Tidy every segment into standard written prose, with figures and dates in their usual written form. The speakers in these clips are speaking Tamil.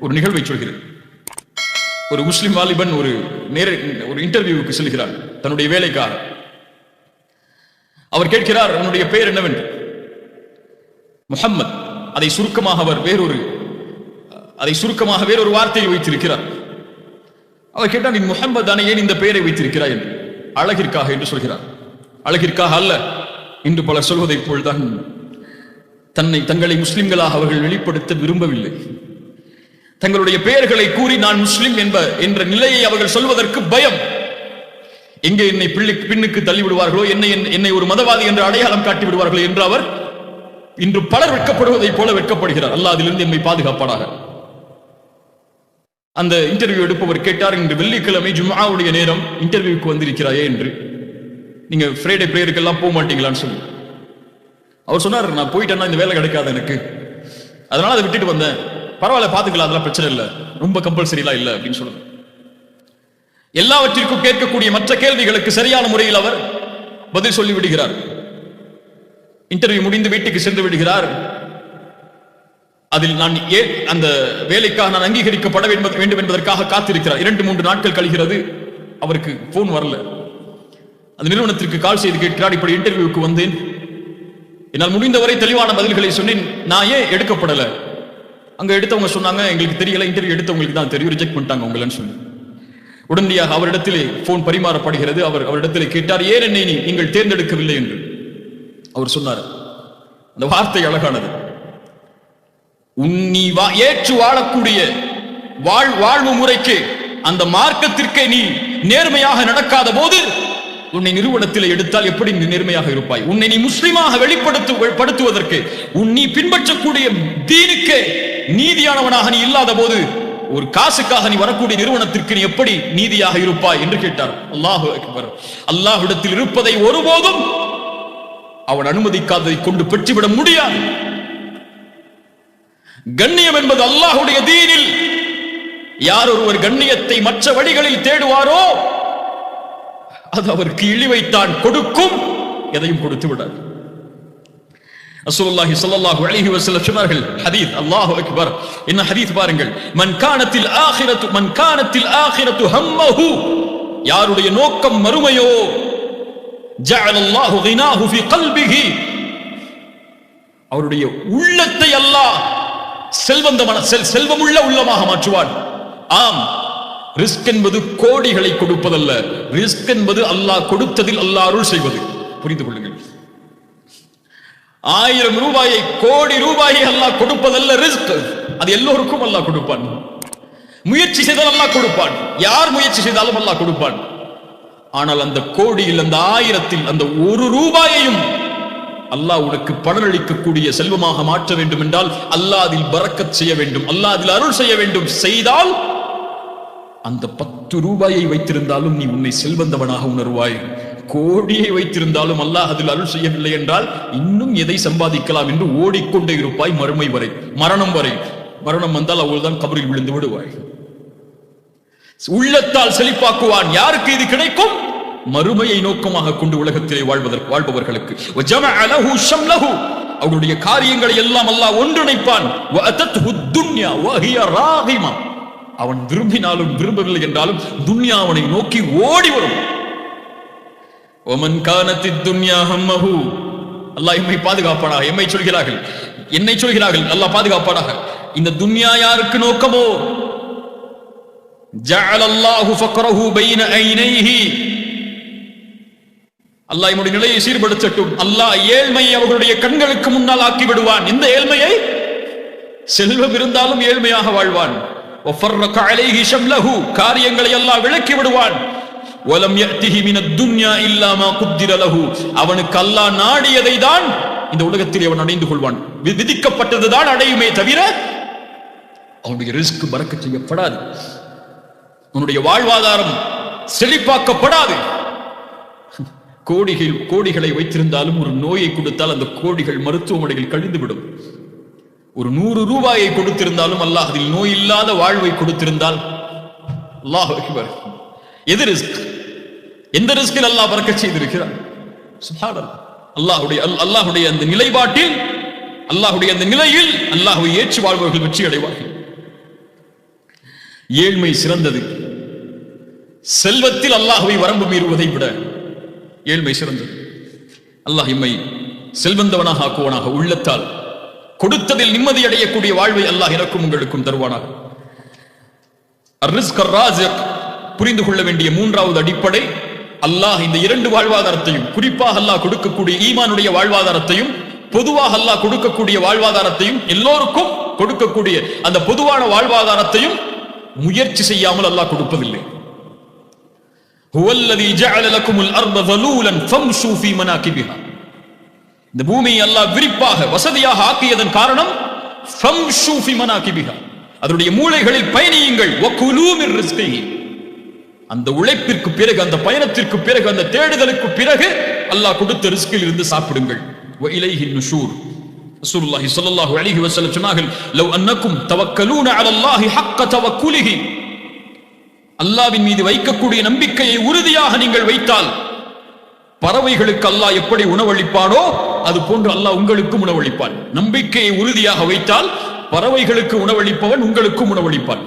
ஒரு நிகழ்வை சொல்கிறேன். ஒரு முஸ்லிம் வாலிபன் ஒரு இன்டர்வியூவுக்கு செல்கிறார் தன்னுடைய வேலைக்காக. அவர் கேட்கிறார், அவனுடைய பெயர் என்னவென்று. முஹம்மத். அதை சுருக்கமாக வேறொரு வார்த்தையை வைத்திருக்கிறார். அவர் கேட்டார், நீ முஹம்மத் தானே, ஏன் இந்த பெயரை வைத்திருக்கிறாய் என்று. அழகிற்காக என்று சொல்கிறார். அழகிற்காக அல்ல. இன்று பலர் சொல்வதை போல்தான் தங்களை முஸ்லிம்களாக அவர்கள் வெளிப்படுத்த விரும்பவில்லை. தங்களுடைய பெயர்களை கூறி நான் முஸ்லிம் என்ற நிலையை அவர்கள் சொல்வதற்கு பயம். எங்கே என்னை பின்னுக்கு தள்ளிவிடுவார்களோ, என்னை ஒரு மதவாதி என்று அடையாளம் காட்டி விடுவார்களோ என்று அவர் இன்று பலர் வெட்கப்படுவதை போல வெட்கப்படுகிறார். அல்லாஹ் அதிலிருந்து எம்மை பாதுகாப்பானாக. அந்த இன்டர்வியூ எடுப்பவர் கேட்டார், இன்று வெள்ளிக்கிழமை ஜும்ஆவுடைய நேரம், இன்டர்வியூக்கு வந்திருக்கிறாயே என்று. நீங்க ஃப்ரைடே பிரேயருக்கெல்லாம் போக மாட்டீங்களான்னு சொல்லி அவர் சொன்னார், நான் போயிட்டேன்னா இந்த வேலை கிடைக்காது எனக்கு, அதனால அதை விட்டுட்டு வந்தேன். பரவாயில்ல, பாத்துக்கலாம், அதெல்லாம் பிரச்சனை இல்லை, ரொம்ப கம்பல்சரிலாம் இல்லை அப்படின்னு சொல்லுங்க. எல்லாவற்றிற்கும் கேட்கக்கூடிய மற்ற கேள்விகளுக்கு சரியான முறையில் அவர் பதில் சொல்லி விடுகிறார். இன்டர்வியூ முடிந்து வீட்டுக்கு சென்று விடுகிறார். அதில் நான் அந்த வேலைக்காக நான் அங்கீகரிக்கப்பட வேண்டும் என்பதற்காக காத்திருக்கிறார். 2-3 நாட்கள் கழிகிறது. அவருக்கு போன் வரல. அந்த நிறுவனத்திற்கு கால் செய்து கேட்கிறார், இப்படி இன்டர்வியூக்கு வந்தேன், என்னால் முடிந்தவரை தெளிவான பதில்களை சொன்னேன், நான் ஏன் எடுக்கப்படல? அங்க எடுத்தவங்க சொன்னாங்க, எங்களுக்கு தெரியல, இன்டர்வியூ எடுத்தவங்களுக்கு தான் தெரியும், ரிஜெக்ட் பண்ணிட்டாங்க உங்களன்னு சொல்லி. உடனடியாக அவரிடத்திலே போன் பரிமாறப்படுகிறது. அவரிடத்திலே கேட்டார், ஏன் என்னை நீங்கள் தேர்ந்தெடுக்கவில்லை என்று. அவர் சொன்னார், அந்த வார்த்தை அழகானது, நீ ஏற்று வாழக்கூடிய வாழ்வு முறைக்கு, அந்த மார்க்கத்திற்கே நீ நேர்மையாக நடக்காத போது உன்னை நிறுவனத்தில் எடுத்தால் எப்படி நீ நேர்மையாக இருப்பாய்? உன்னை நீ முஸ்லிமாக வெளிப்படுத்துவதற்கு, நீ பின்பற்றக்கூடிய தீனுக்கு நீதியானவனாக நீ இல்லாத போது ஒரு காசுக்காக நீ வரக்கூடிய நிறுவனத்திற்கு நீ எப்படி நீதியாக இருப்பாய் என்று கேட்டார். அல்லாஹு அக்பர். அல்லாஹ்விடத்தில் இருப்பதை ஒருபோதும் அவன் அனுமதிக்காததை கொண்டு பெற்றுவிட முடியாது. கண்ணியம் என்பது அல்லாஹ்வுடைய தீனில் யார் ஒருவர் கண்ணியத்தை மற்ற வழிகளில் தேடுவாரோ அது அவருக்கு இழிவைத்தான் கொடுக்கும், எதையும் கொடுத்து விடாது. ரசூலுல்லாஹி ஸல்லல்லாஹு அலைஹி வஸல்லம் சொன்னார்கள், ஹதீஸ், அல்லாஹு அக்பர், என்ன ஹதீஸ் பாருங்கள், மன் கானத்தில் ஆகிரத்து ஹம்மஹு, யாருடைய நோக்கம் மறுமையோ, ஜஅலல்லாஹு கினாஹு ஃபீ கல்பிஹி, அவருடைய உள்ளத்தை அல்லாஹ் செல்வமுள்ள உள்ளமாக மாற்றுவான். ஆம், ரிஸ்க் என்பது கோடிகளை கொடுப்பதல்ல, ரிஸ்க் என்பது அல்லாஹ் கொடுத்ததில் அல்லாஹ் அருள் செய்வது. புரிந்து கொள்ளுங்கள். 1000 ரூபாயை, கோடி ரூபாயை அல்லாஹ் கொடுப்பதல்ல ரிஸ்க். அது எல்லோருக்கும் அல்லாஹ் கொடுப்பான். முயற்சி செய்தால் அல்லாஹ் கொடுப்பான். யார் முயற்சி செய்தாலும் அல்லாஹ் கொடுப்பான். ஆனால் அந்த கோடியில், அந்த 1000-ல் அந்த 1 ரூபாயையும் அல்லாஹ் உனக்கு பலனளிக்கக்கூடிய செல்வமாக மாற்ற வேண்டும் என்றால் அல்லாஹ் அதில் பரக்கத் செய்ய வேண்டும், அல்லாஹ் அதில் அருள் செய்ய வேண்டும். செய்தால் அந்த 10 ரூபாயை வைத்திருந்தாலும் நீ உன்னை செல்வந்தவனாக உணர்வாய். கோடியை வைத்திருந்தாலும் அல்லாஹ் அதில் அருள் செய்யவில்லை என்றால் இன்னும் எதை சம்பாதிக்கலாம் என்று ஓடிக்கொண்டே இருப்பாய் மறுமை வரை, மரணம் வரை. மரணம் வந்தால் அவள்தான் கபரில் விழுந்து விடுவாய். உள்ளத்தால் செழிப்பாக்குவான். யாருக்கு இது கிடைக்கும்? மறுமையை நோக்கமாக கொண்டு உலகத்திலே வாழ்பவர்களுக்கு. அவருடைய காரியங்களை எல்லாம் அல்லாஹ் ஒன்றிணைப்பான். அவன் விரும்பினாலும் விரும்பவில்லை என்றாலும் துன்யா அவனை நோக்கி ஓடி வரும். அல்லாஹ் எம்மை பாதுகாப்பானாக. எம்மை சொல்கிறார்கள், என்னை சொல்கிறார்கள், அல்லாஹ் பாதுகாப்பானாக. இந்த துன்யா யாருக்கு நோக்கமோ, ஜஅலல்லாஹு ஃபக்ரஹு பைன ஐனைஹி, அல்லாஹ் என்னுடைய நிலையை சீர்படுத்தட்டும். அல்லாஹ் ஏழ்மையை அவர்களுடைய கண்களுக்கு முன்னால் ஆக்கி விடுவான். இந்த ஏழ்மையை, செல்வம் இருந்தாலும் ஏழ்மையாக வாழ்வான். வஃபர்ரக அலைஹி ஷம்லஹு, காரியங்களை அல்லாஹ் விளக்கி விடுவான். வலம் யஅதிஹி மினத் துன்யா இல்லா மா குத்திர லஹு, அவனுக்கு அல்லாஹ் நாடியதை தான் இந்த உலகத்தில் அவன் அடைந்து கொள்வான். விதிக்கப்பட்டது தான் அடையுமே தவிர அவனுடைய ரிஸ்க் பரக்கத் செய்யப்படாது, அவனுடைய வாழ்வாதாரம் செழிப்பாக்கப்படாது. கோடிகளை வைத்திருந்தாலும் ஒரு நோயை கொடுத்தால் அந்த கோடிகள் மருத்துவமனையில் கழிந்துவிடும். ஒரு 100 ரூபாயை கொடுத்திருந்தாலும் அல்லாஹ் அதில் நோய் இல்லாத வாழ்வை கொடுத்திருந்தால், அல்லாஹ் அக்பர், எது ரிஸ்க்? எந்த ரிஸ்கில் அல்லாஹ் பரக்கத் செய்திருக்கிறான்? சுப்ஹானல்லாஹ். அல்லாஹ்வுடைய அந்த நிலைப்பாட்டில், அல்லாஹ்வுடைய அந்த நிலையில் அல்லாஹ்வை ஏற்று வாழ்பவர்கள் வெற்றி அடைவார்கள். ஏழ்மை சிறந்தது. செல்வத்தில் அல்லாஹ்வை வரம்பு மீறுவதை விட ஏழ்மை சிறந்தது. அல்லாஹ் இம்மை செல்வந்தவனாக ஆக்குவானாக. உள்ளத்தால் கொடுத்ததில் நிம்மதி அடையக்கூடிய வாழ்வை அல்லாஹ் எனக்கும் உங்களுக்கும் தருவானாக. அர்-ரிஸ்க் அர்-ராஸிக் புரிந்து கொள்ள வேண்டிய மூன்றாவது அடிப்படை, அல்லாஹ் இந்த இரண்டு வாழ்வாதாரத்தையும், குறிப்பாக அல்லாஹ் கொடுக்கக்கூடிய ஈமானுடைய வாழ்வாதாரத்தையும், பொதுவாக அல்லாஹ் கொடுக்கக்கூடிய வாழ்வாதாரத்தையும், எல்லோருக்கும் கொடுக்கக்கூடிய அந்த பொதுவான வாழ்வாதாரத்தையும் முயற்சி செய்யாமல் அல்லாஹ் கொடுப்பதில்லை. ஹுவல்லதீ ஜஅல லகுமுல் அர்த ஸலூலன் ஃபம்ஷூ ஃபீ மனாகிபிஹா. இந்த பூமியை அல்லாஹ் விரிப்பாக வசதியாக ஆக்கியதன் காரணம் ஃபம்ஷூ ஃபீ மனாகிபிஹா, அதனுடைய மூலைகளில் பயணியுங்கள். வகுலூ மிர் ரிஸ்கிஹி, அந்த உழைப்பிற்கு பிறகு, அந்த பயணத்திற்கு பிறகு, அந்த தேடுதலுக்கு பிறகு அல்லாஹ் கொடுத்த ரிஸ்கில் இருந்து சாப்பிடுங்கள். வ இலைஹி நுஷூர். ரசூலுல்லாஹி ஸல்லல்லாஹு அலைஹி வஸல்லம் சொன்னார்கள், லவ் அன்னக்கும் தவக்கலூன அலல்லாஹி ஹக்க தவக்குலிஹி, அல்லாஹ்வின் மீது வைக்கக்கூடிய நம்பிக்கையை உறுதியாக நீங்கள் வைத்தால், பறவைகளுக்கு அல்லாஹ் எப்படி உணவளிப்பானோ அது போன்று அல்லாஹ் உங்களுக்கும் உணவளிப்பான். நம்பிக்கையை உறுதியாக வைத்தால் பறவைகளுக்கு உணவளிப்பவன் உங்களுக்கும் உணவளிப்பான்.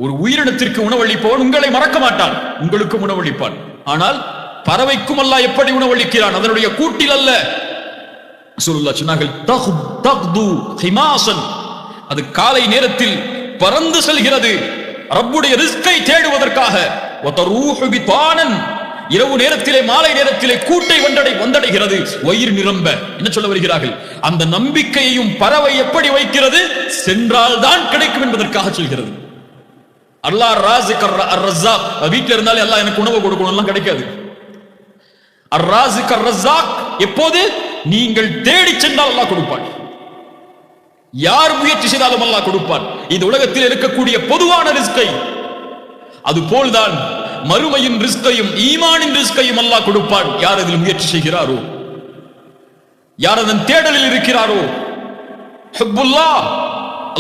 ஒரு உயிரினத்திற்கு உணவளிப்பவன் உங்களை மறக்க மாட்டான், உங்களுக்கும் உணவளிப்பான். ஆனால் பறவைக்கும் அல்லாஹ் எப்படி உணவளிக்கிறான்? அதனுடைய கூட்டில் அல்ல. ரசூலுல்லாஹ் சொன்னார்கள், தக்து ஹிமாசன், அது காலை நேரத்தில் பறந்து செல்கிறது ரப்புடைய ரிஸ்கை தேடுவதற்காக. வதரூஹு பிதானன், இரவு நேரத்திலே, மாலை நேரத்திலே கூட்டை வந்தடைகிறது வயிறு நிரம்ப. என்ன சொல்ல வருகிறார்கள்? அந்த நம்பிக்கையையும் பறவை எப்படி வைக்கிறது? சென்றால் தான் கிடைக்கும் என்பதற்காக சொல்கிறது. அல்லாஹ் ராஸிக் அர்-ரஸாக், வீட்டில் இருந்தாலே அல்லாஹ் எனக்கு உணவு கொடுக்கணும் எல்லாம் கிடைக்காது. அர்-ராஸிக் அர்-ரஸாக் எப்போது? நீங்கள் தேடி சென்றால் அல்லாஹ் கொடுப்பான். யார் முயற்சி செய்தாலும் அல்லாஹ் கொடுப்பான். இந்த உலகத்தில் இருக்கக்கூடிய பொதுவான ரிஸ்கை, அதுபோல்தான் மறுமையின் ரிஸ்கையும் ஈமானின் ரிஸ்கையும் அல்லாஹ் கொடுப்பான். யார் அதில் முயற்சி செய்கிறாரோ, யார் அதன் தேடலில் இருக்கிறாரோ. ஹுப்புல்லாஹ்,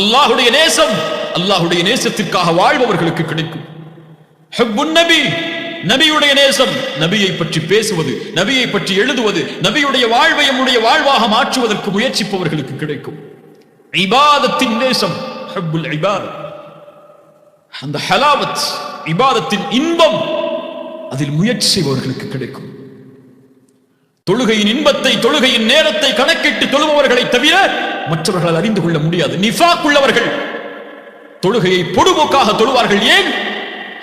அல்லாஹ்வுடைய நேசம், அல்லாஹ்வுடைய நேசத்திற்காக வாழ்பவர்களுக்கு கிடைக்கும். ஹுப்புன் நபி, நபியுடைய நேசம், நபியை பற்றி பேசுவது, நபியை பற்றி எழுதுவது, நபியுடைய வாழ்வை நம்முடைய வாழ்வாக மாற்றுவதற்கு முயற்சிப்பவர்களுக்கு கிடைக்கும். இபாதத்தின் நேசம், ஹுப்புல் இபாதத், அந்த ஹலாவத், இபாதத்தின் இன்பம், அதில் முயற்சி செய்பவர்களுக்கு கிடைக்கும். தொழுகையின் இன்பத்தை, தொழுகையின் நேரத்தை கணக்கிட்டு தொழுபவர்களை தவிர மற்றவர்கள் அறிந்து கொள்ள முடியாது. நிஃபாக் உள்ளவர்கள் தொழுகையை பொடுபோக்காக தொழுவார்கள். ஏன்?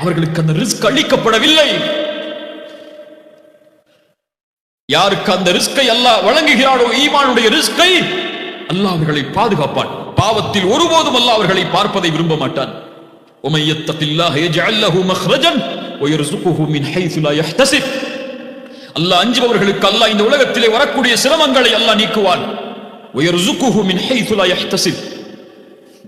அவர்களுக்கு அந்த ரிஸ்க் அளிக்கப்படவில்லை. யாருக்கு அந்த ரிஸ்கை அல்லாஹ் வழங்குகிறாரோ, ஈமானுடைய ரிஸ்கை, அல்லாஹ் அவர்களை பாதுகாப்பான். பாவத்தில் ஒருபோதும் அல்லாஹ் அவர்களை பார்ப்பதை விரும்ப மாட்டான். ومن يتق الله يجعل له مخرجا ويرزقه من حيث لا يحتسب. அல்லாஹ் அஞ்சுபவர்களுக்கு அல்லாஹ் இந்த உலகத்திலே வரக்கூடிய சிரமங்களை அல்லாஹ் நீக்குவான். ويرزقه من حيث لا يحتسب.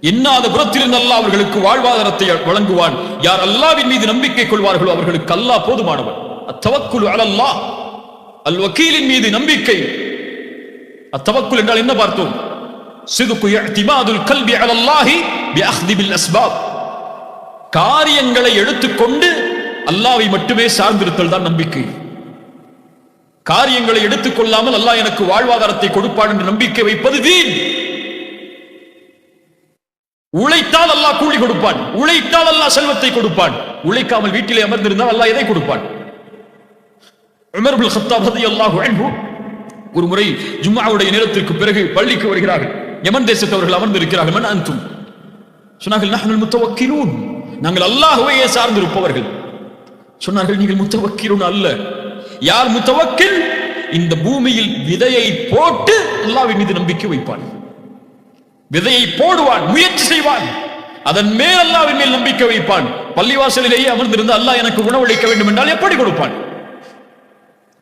எண்ணாத புறத்திலிருந்து அல்லாஹ் அவர்களுக்கு வாழ்வாதாரத்தை வழங்குவான். யார் அல்லாஹ்வின் மீது நம்பிக்கை கொள்வார்களோ அவர்களுக்கு அல்லாஹ் போதுமானவன். அத்தவக்குல் அலல்லாஹ், அல் வக்கீலின் மீது நம்பிக்கை. அத்தவக்குல் என்றால் என்ன பார்த்தோம்? சிதுகு இஅ்திமாதுல் கல்பி அலல்லாஹி பிஅக்தி பில் அஸ்பாப். காரியங்களை எடுத்துக்கொண்டு அல்லாஹ்வை மட்டுமே சார்ந்திருத்தல் தான் நம்பிக்கை. காரியங்களை எடுத்துக்கொள்ளாமல் அல்லாஹ் எனக்கு வாழ்வாதாரத்தை கொடுப்பான் என்று நம்பிக்கை வைப்பது வீண். உழைத்தால் அல்லாஹ் கூலி கொடுப்பான், உழைத்தால் அல்லாஹ் செல்வத்தை கொடுப்பான். உழைக்காமல் வீட்டிலே அமர்ந்திருந்தால் அல்லாஹ் எதை கொடுப்பான்? உமர் இப்னு கத்தாப் ரலியல்லாஹு அன்ஹு ஒரு முறை ஜும்ஆவுடைய நேரத்திற்கு பிறகு பள்ளிக்கு வருகிறார்கள். யமன் தேசத்தவர்கள் அமர்ந்திருக்கிறார்கள். மன் அன்தும்? சொன்னார்கள், நஹ்னுல் முத்தவக்கிலூன், நாங்கள் அல்லாஹ்வையே சார்ந்திருப்பவர்கள். சொன்னார்கள், நீங்கள் முத்தவக்கிலூன் அல்ல. யார் முத்தவக்கில்? இந்த பூமியில் விதையை போட்டு அல்லாஹ்வின் மீது நம்பிக்கை வைப்பான். விதையை போடுவான், முயற்சி செய்வான், அதன் மேல் அல்லாஹ்வின் மேல் நம்பிக்கை வைப்பான். பள்ளிவாசலிலேயே அமர்ந்திருந்து அல்லாஹ் எனக்கு உணவளிக்க வேண்டும் என்றால் எப்படி கொடுப்பான்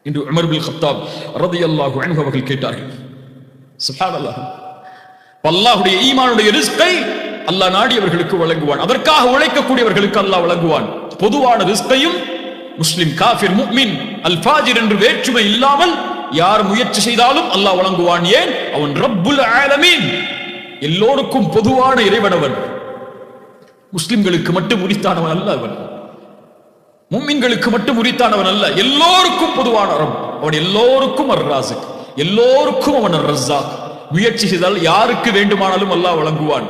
என்று உமர் இப்னு கத்தாப் ரலியல்லாஹு அன்ஹு அவர்கள் கேட்டார்கள். சுப்ஹானல்லாஹ். அல்லாஹ்வுடைய ஈமானுடைய ரிஸ்கை அல்லாஹ் நாடியவர்களுக்கு வழங்குவான். அதற்காக உழைக்கக்கூடியவர்களுக்கு அல்லாஹ் வழங்குவான். பொதுவான ரிஸ்கையும் முஸ்லிம், காஃபிர், முஃமின், அல் ஃபாஜிர் என்று வேற்றுமை இல்லாமல் யார் முயற்சி செய்தாலும் அல்லாஹ் வழங்குவான். ஏன்? அவன் ரப்புல் ஆலமீன், எல்லோருக்கும் பொதுவான இறைவனவன். முஸ்லிம்களுக்கு மட்டும் உரித்தானவன் அல்ல அவன், முஃமின்களுக்கு மட்டும் உரித்தானவன் அல்ல, எல்லோருக்கும் பொதுவான ரப். அவன் எல்லோருக்கும் அர்-ராஸிக், எல்லோருக்கும் அவன் அர்-ரஸாக். முயற்சி செய்தால் யாருக்கு வேண்டுமானாலும் அல்லாஹ் வழங்குவான்.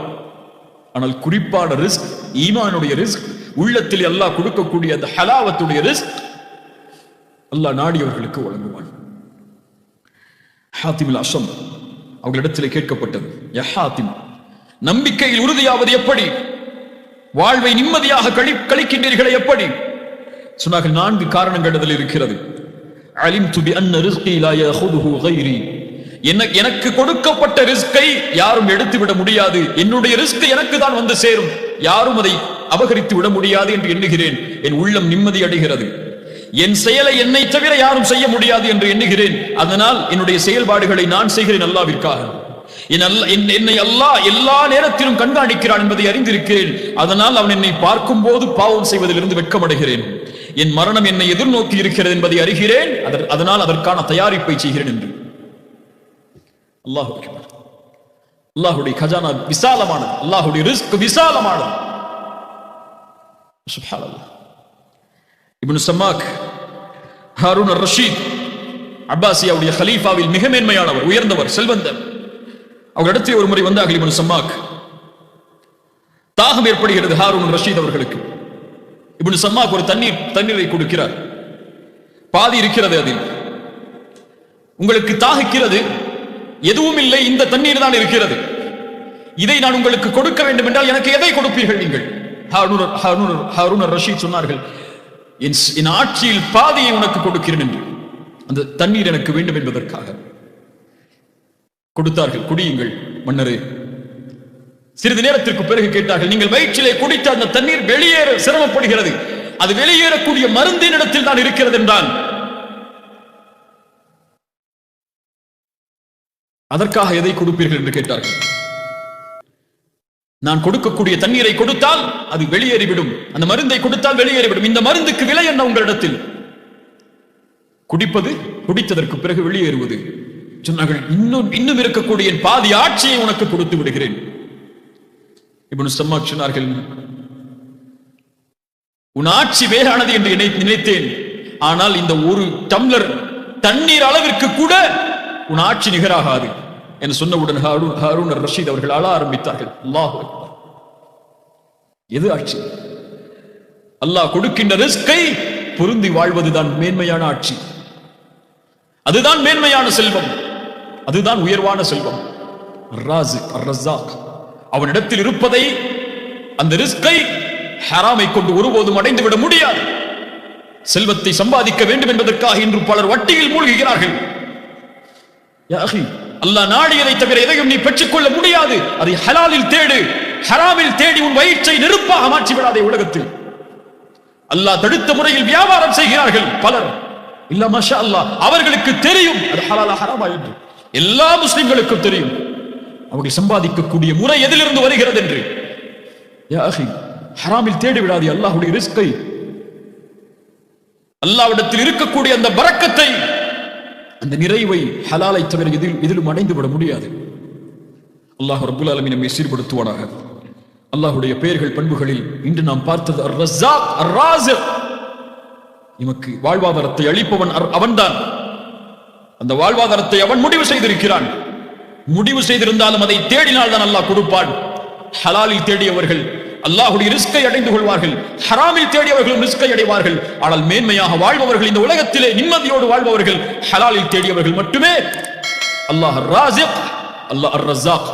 ஆனால் குறிப்பான ரிஸ்க், ஈமானுடைய ரிஸ்க், உள்ளத்தில் அல்லாஹ் கொடுக்கக்கூடிய அந்த ஹலாவத்துடைய ரிஸ்க் அல்லாஹ் நாடியவர்களுக்கு வழங்குவான். ஹாத்திம் அல்-அஸம் அவர்களிடத்தில் கேட்கப்பட்டது, யா ஹாத்திம், நம்பிக்கையில் உறுதியாவது எப்படி? வாழ்வை நிம்மதியாக கழிக்கின்றீர்களே எப்படி? சொன்னார்கள், 4 காரணங்கள் அதில் இருக்கிறது. அலிம்து பி அன்ன ரிஸ்கி லா யஅஹுதுஹு கைரி. எனக்கு கொடுக்கப்பட்ட ரிஸ்கை யாரும் எடுத்து விட முடியாது. என்னுடைய ரிஸ்க் எனக்கு தான் வந்து சேரும், யாரும் அதை அபகரித்து விட முடியாது என்று எண்ணுகிறேன். என் உள்ளம் நிம்மதி அடைகிறது. என் செயலை என்னை தவிர யாரும் செய்ய முடியாது என்று எண்ணுகிறேன். அதனால் என்னுடைய செயல்பாடுகளை நான் செய்கிறேன் அல்லாஹ்விற்காக. என்னை அல்லாஹ் எல்லா நேரத்திலும் கண்காணிக்கிறான் என்பதை அறிந்திருக்கிறேன். அதனால் அவன் என்னை பார்க்கும் போது பாவம் செய்வதிலிருந்து வெட்கமடைகிறேன். என் மரணம் என்னை எதிர்நோக்கி இருக்கிறது என்பதை அறிகிறேன். அதனால் அதற்கான தயாரிப்பை செய்கிறேன் என்று. அல்லாஹ் அக்பர். அல்லாஹ்வுடைய கஜானா விசாலமானது, அல்லாஹ்வுடைய ரிஸ்க் விசாலமானது. சுப்ஹானல்லாஹ். இப்னு சம்மாக் ஹாரூன் அர்-ரஷீத் அப்பாசியாவுடைய கலீஃபாவில் மிக மேன்மையானவர், உயர்ந்தவர், செல்வந்தர். அவரிடத்தில் ஒரு முறை வந்தார்கள் இப்னு சம்மாக். தாகம் ஏற்படுகிறது ஹாரூன் ரஷீத் அவர்களுக்கு. இப்னு சம்மாக் ஒரு தண்ணீரை கொடுக்கிறார். பாதி இருக்கிறது அதில். உங்களுக்கு தாகிக்கிறது, எதுவும் இல்லை, இந்த தண்ணீர் தான் இருக்கிறது. இதை நான் உங்களுக்கு கொடுக்க வேண்டும் என்றால் எனக்கு எதை கொடுப்பீர்கள் நீங்கள்? ஹாரூன் ரஷீத் சொன்னார்கள், என் ஆட்சியில் பாதியை உனக்கு கொடுக்கிறேன் என்று. அந்த தண்ணீர் எனக்கு வேண்டும் என்பதற்காக கொடுத்தார்கள். குடியுங்கள் மன்னரே. சிறிது நேரத்திற்கு பிறகு கேட்டார்கள், நீங்கள் வயிற்றிலே குடித்த அந்த தண்ணீர் வெளியேற சிரமப்படுகிறது, அது வெளியேறக்கூடிய மருந்தின் இடத்தில் தான் இருக்கிறது என்றால் அதற்காக எதை கொடுப்பீர்கள் என்று கேட்டார்கள். நான் கொடுக்கக்கூடிய தண்ணீரை கொடுத்தால் அது வெளியேறிவிடும், அந்த மருந்தை கொடுத்தால் வெளியேறிவிடும். இந்த மருந்துக்கு விலை என்ன உங்களிடத்தில்? குடிப்பது, குடித்ததற்கு பிறகு வெளியேறுவது. சொன்னார்கள், இன்னும் இருக்கக்கூடிய என் பாதி ஆட்சியை உனக்கு கொடுத்து விடுகிறேன். இப்னு சம்மாக் சொன்னார்கள், உன் ஆட்சி வேறானது என்று நினைத்தேன், ஆனால் இந்த ஒரு டம்ளர் தண்ணீர் அளவிற்கு கூட உன் ஆட்சி நிகராகாது என்று சொன்னவுடன் ஹாரூன் ரஷீத் அவர்கள் அழ ஆரம்பித்தார்கள். அல்லாஹ் அக்பர். எது ஆட்சி? அல்லாஹ் கொடுக்கின்ற ரிஸ்கை பொருந்தி வாழ்வதுதான் மேன்மையான ஆட்சி. அதுதான் மேன்மையான செல்வம், அதுதான் உயர்வான செல்வம். ராஸிக் அர்-ரஸாக், அவனிடத்தில் இருப்பதை, அந்த ரிஸ்கை ஹராமை கொண்டு ஒருபோதும் அடைந்துவிட முடியாது. செல்வத்தை சம்பாதிக்க வேண்டும் என்பதற்காக இன்று பலர் வட்டியில் மூழ்குகிறார்கள். யா அஹி, அல்லாஹ் நாடியதை தவிர எதையும் நீ பெற்றுக்கொள்ள முடியாது. அதை ஹலாலில் தேடு, ஹராமில் தேடி உன் வயிற்றை நெருப்பாக மாற்றி விடாதே. உலகத்தில் அல்லாஹ் தடுத்த முறையில் வியாபாரம் செய்கிறார்கள் பலர். இல்ல மாஷா அல்லாஹ், அவர்களுக்கு தெரியும் அது ஹலாலா ஹராமா என்று. எல்லா முஸ்லிம்களுக்கும் தெரியும் அவர்கள் சம்பாதிக்கக்கூடிய முறை எதிலிருந்து வருகிறது என்று. யா அஹி, ஹராமில் தேடி விடாதே அல்லாஹ்வுடைய ரிஸ்கை. அல்லாஹ்விடத்தில் இருக்கக்கூடிய அந்த பரக்கத்தை, அந்த நிறைவை ஹலாலை தவிர எதிலும் அடைந்து விட முடியாது. அல்லாஹ் ரப்பல் ஆலமீன் நம்மை சீர்படுத்துவானாக. அல்லாஹ்வுடைய பெயர்கள் பண்புகளில் இன்று நாம் பார்த்தது அர்-ரஸாக், அர்-ராஸிக். நமக்கு வாழ்வாதாரத்தை அளிப்பவன் அவன்தான். அந்த வாழ்வாதாரத்தை அவன் முடிவு செய்திருக்கிறான். முடிவு செய்திருந்தாலும் அதை தேடினால் தான் அல்லாஹ் கொடுப்பான். ஹலாலில் தேடியவர்கள் அல்லாஹ்வுடைய ரிஸ்கை அடைந்து கொள்வார்கள், ஹராமில் தேடியவர்களும் ரிஸ்கை அடைவார்கள். ஆனால் மேன்மையாக வாழ்பவர்கள், இந்த உலகத்திலே நிம்மதியோடு வாழ்பவர்கள் ஹலாலில் தேடியவர்கள் மட்டுமே. அல்லாஹ் அர்-ராஸிக், அல்லாஹ் அர்-ரஸாக்.